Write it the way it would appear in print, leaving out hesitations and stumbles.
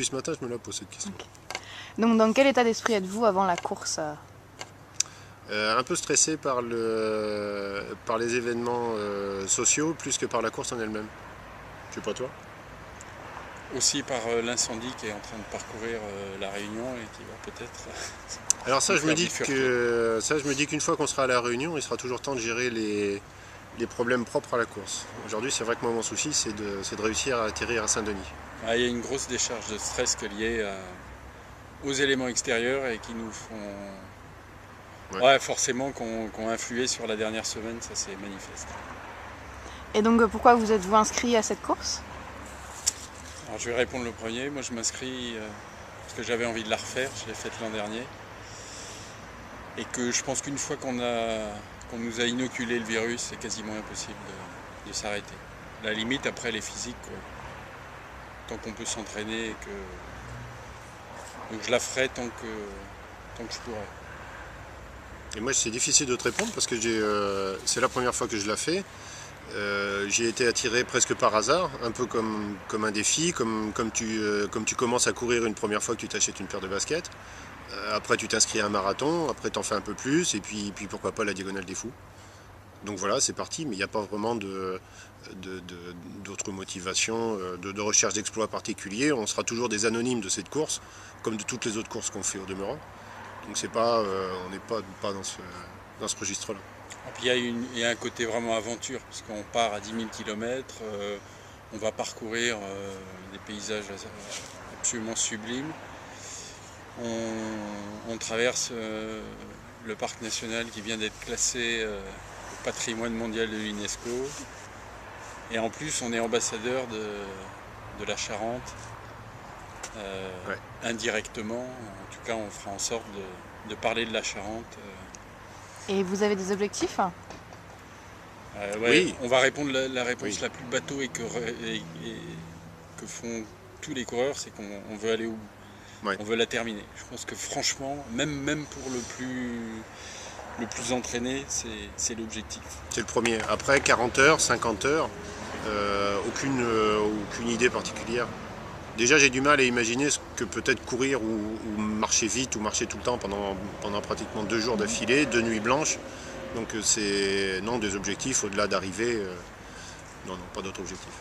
depuis ce matin, je me la pose cette question. Okay. Donc dans quel état d'esprit êtes-vous avant la course? Un peu stressé par les événements sociaux plus que par la course en elle-même. Je sais pas toi. Aussi par l'incendie qui est en train de parcourir la Réunion et qui va peut-être... Alors ça je me dis qu'une fois qu'on sera à la Réunion, il sera toujours temps de gérer les problèmes propres à la course. Aujourd'hui c'est vrai que moi mon souci c'est de réussir à atterrir à Saint-Denis. Ah, il y a une grosse décharge de stress liée aux éléments extérieurs et qui nous font... Ouais, forcément qu'on influé sur la dernière semaine, ça c'est manifeste. Et donc pourquoi vous êtes-vous inscrit à cette course? Alors je vais répondre le premier. Moi je m'inscris parce que j'avais envie de la refaire, je l'ai faite l'an dernier. Et que je pense qu'une fois qu'on nous a inoculé le virus, c'est quasiment impossible de s'arrêter. La limite après les physiques, quoi. Tant qu'on peut s'entraîner et que... Donc je la ferai tant que je pourrai. Et moi c'est difficile de te répondre parce que c'est la première fois que je la fais. J'ai été attiré presque par hasard, un peu comme un défi, comme tu commences à courir une première fois que tu t'achètes une paire de baskets. Après tu t'inscris à un marathon, après tu en fais un peu plus, et puis pourquoi pas la Diagonale des Fous. Donc voilà, c'est parti, mais il n'y a pas vraiment d'autres motivations, de recherche d'exploits particuliers. On sera toujours des anonymes de cette course, comme de toutes les autres courses qu'on fait au demeurant. Donc c'est pas, on n'est pas dans ce registre-là. Puis il y a un côté vraiment aventure, parce qu'on part à 10 000 km, on va parcourir des paysages absolument sublimes. On traverse le parc national qui vient d'être classé au patrimoine mondial de l'UNESCO. Et en plus, on est ambassadeur de la Charente, indirectement. En tout cas, on fera en sorte de parler de la Charente. Et vous avez des objectifs? Ouais, oui. On va répondre la réponse la plus bateau et que font tous les coureurs, c'est qu'on veut aller au bout. Ouais. On veut la terminer. Je pense que franchement, même pour le plus entraîné, c'est l'objectif. C'est le premier. Après 40 heures, 50 heures, aucune idée particulière. Déjà j'ai du mal à imaginer ce que peut-être courir ou marcher vite ou marcher tout le temps pendant pratiquement 2 jours d'affilée, 2 nuits blanches. Donc c'est des objectifs au-delà d'arriver. Non, pas d'autres objectifs.